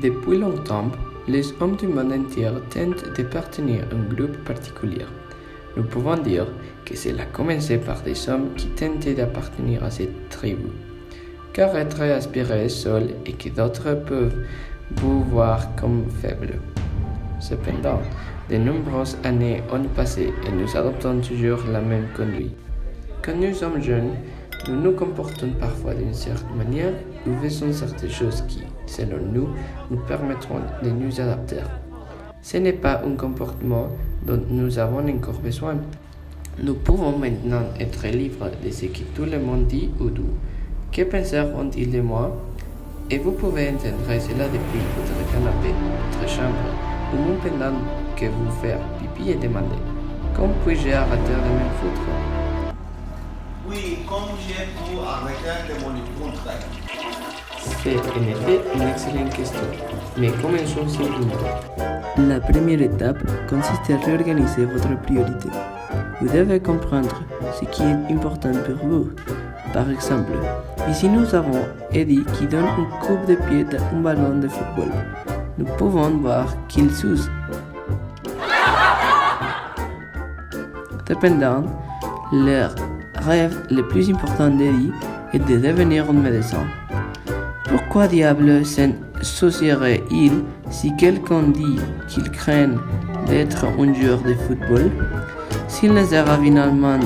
Depuis longtemps, les hommes du monde entier tentent d'appartenir à un groupe particulier. Nous pouvons dire que cela a commencé par des hommes qui tentaient d'appartenir à cette tribu, car être aspiré seul et que d'autres peuvent vous voir comme faible. Cependant, de nombreuses années ont passé et nous adoptons toujours la même conduite. Quand nous sommes jeunes, nous nous comportons parfois d'une certaine manière ou faisons certaines choses qui, selon nous, nous permettront de nous adapter. Ce n'est pas un comportement dont nous avons encore besoin. Nous pouvons maintenant être libres de ce que tout le monde dit ou dit. Que penseront-ils de moi? Et vous pouvez entendre cela depuis votre canapé, votre chambre, ou même pendant que vous faites pipi et demander comment puis-je arrêter de me foutre? Oui, comme j'ai pu arrêter de mon contrat. C'est en effet une excellente question, mais commençons simplement. La première étape consiste à réorganiser votre priorité. Vous devez comprendre ce qui est important pour vous. Par exemple, ici nous avons Eddie qui donne une coupe de pied à un ballon de football. Nous pouvons voir qu'il s'use. Cependant, le rêve le plus important d'Eddie est de devenir un médecin. Pourquoi diable s'en soucierait-il si quelqu'un dit qu'il craint d'être un joueur de football, s'il ne sera finalement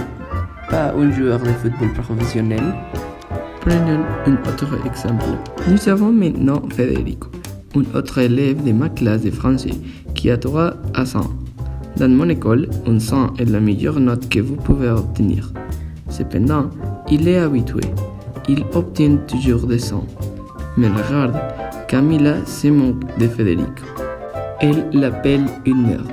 pas un joueur de football professionnel? Prenons un autre exemple. Nous avons maintenant Federico, un autre élève de ma classe de français qui a droit à 100. Dans mon école, un 100 est la meilleure note que vous pouvez obtenir. Cependant, il est habitué. Il obtient toujours des 100. Mais regarde, Camila se moque de Federico. Elle l'appelle une merde.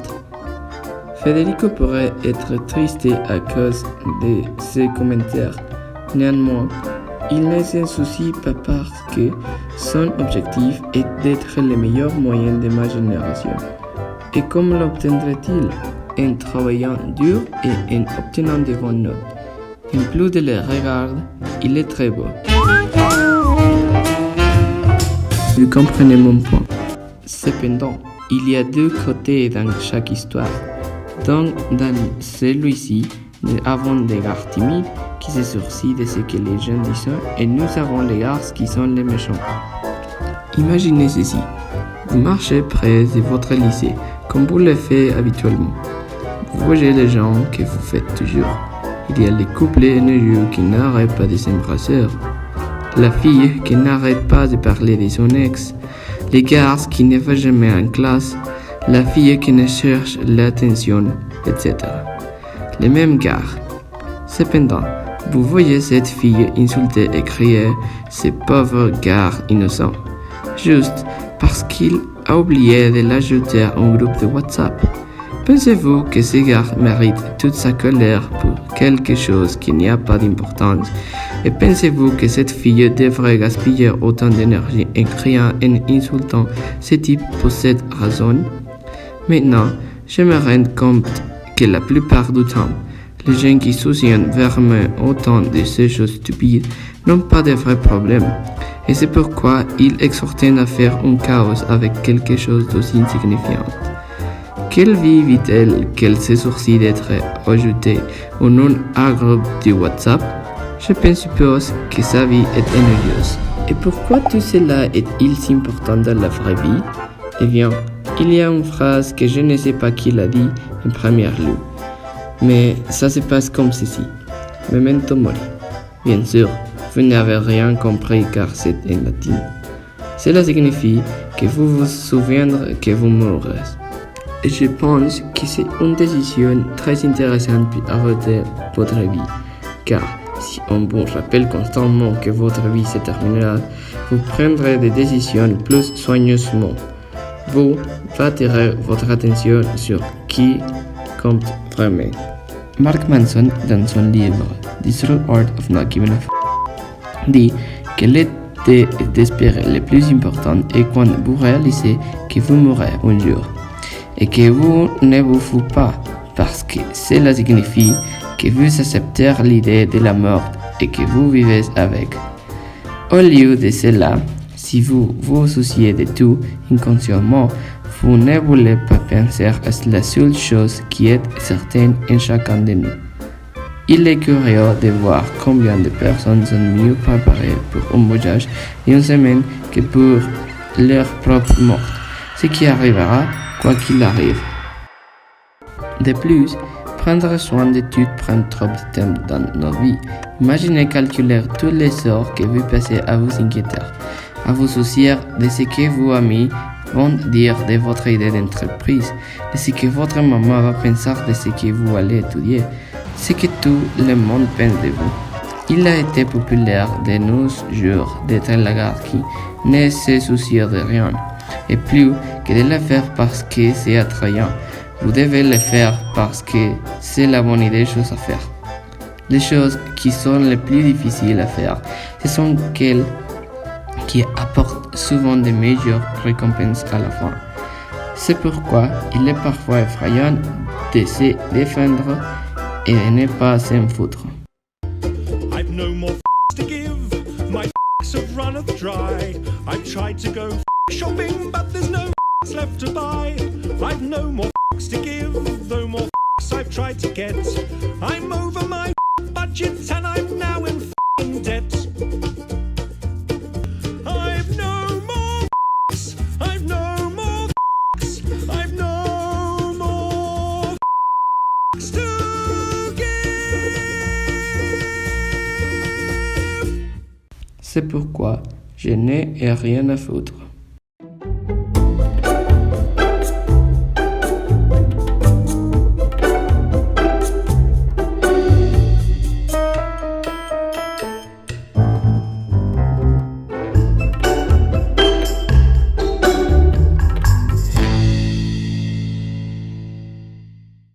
Federico pourrait être triste à cause de ses commentaires. Néanmoins, il ne s'en soucie pas parce que son objectif est d'être le meilleur moyen de ma génération. Et comment l'obtiendrait-il? En travaillant dur et en obtenant de bonnes notes. En plus de le regarder, il est très beau. Vous comprenez mon point. Cependant, il y a deux côtés dans chaque histoire. Donc, dans celui-ci, nous avons des gars timides qui se soucient de ce que les gens disent et nous avons les gars qui sont les méchants. Imaginez ceci. Vous marchez près de votre lycée, comme vous le faites habituellement. Vous voyez les gens que vous faites toujours. Il y a les couples énergieux qui n'arrêtent pas de s'embrasser. La fille qui n'arrête pas de parler de son ex, les gars qui ne vont jamais en classe, la fille qui ne cherche l'attention, etc. Les mêmes gars. Cependant, vous voyez cette fille insulter et crier ces pauvres gars innocents, juste parce qu'il a oublié de l'ajouter à un groupe de WhatsApp. Pensez-vous que ce gars mérite toute sa colère pour quelque chose qui n'y a pas d'importance? Et pensez-vous que cette fille devrait gaspiller autant d'énergie en criant et en insultant ce type pour cette raison? Maintenant, je me rends compte que la plupart du temps, les gens qui soucient vraiment autant de ces choses stupides n'ont pas de vrais problèmes. Et c'est pourquoi ils exhortent à faire un chaos avec quelque chose d'aussi insignifiant. Quelle vie vit-elle qu'elle se soucie d'être ajoutée ou non à un groupe de WhatsApp? Je suppose que sa vie est ennuyeuse. Et pourquoi tout cela est-il si important dans la vraie vie? Eh bien, il y a une phrase que je ne sais pas qui l'a dit en première lieu. Mais ça se passe comme ceci. Memento mori. Bien sûr, vous n'avez rien compris car c'est en latin. Cela signifie que vous vous souviendrez que vous mourrez. Et je pense que c'est une décision très intéressante pour arrêter votre vie. Car si on vous rappelle constamment que votre vie se terminera, vous prendrez des décisions plus soigneusement. Vous attirez votre attention sur qui compte vraiment. Mark Manson, dans son livre The Subtle Art of Not Giving a F***, dit que l'été d'espérer le plus important est quand vous réalisez que vous mourrez un jour et que vous ne vous foutez pas parce que cela signifie que vous acceptez l'idée de la mort et que vous vivez avec. Au lieu de cela, Si vous vous associez de tout inconsciemment, vous ne voulez pas penser à la seule chose qui est certaine en chacun de nous. Il est curieux de voir combien de personnes sont mieux préparées pour un voyage d'une semaine que pour leur propre mort, ce qui arrivera quoi qu'il arrive. De plus, prendre soin de tout prend trop de temps dans nos vies. Imaginez calculer tous les heures que vous passez à vous inquiéter, à vous soucier de ce que vos amis vont dire de votre idée d'entreprise, de ce que votre maman va penser de ce que vous allez étudier, ce que tout le monde pense de vous. Il a été populaire de nos jours d'être la garde qui ne se soucie de rien, et plus que de le faire parce que c'est attrayant. Vous devez le faire parce que c'est la bonne idée chose à faire. Les choses qui sont les plus difficiles à faire, ce sont celles qui apportent souvent de meilleures récompenses à la fin. C'est pourquoi il est parfois effrayant de se défendre et de ne pas s'en foutre. I've no more to give, my have run dry. I've tried to go shopping, but there's no left to buy. I've no more to give, no more I've tried to get. I'm over my budget and I'm now in debt. I've no more I've no more I've no more to give. C'est pourquoi je n'ai rien à foutre.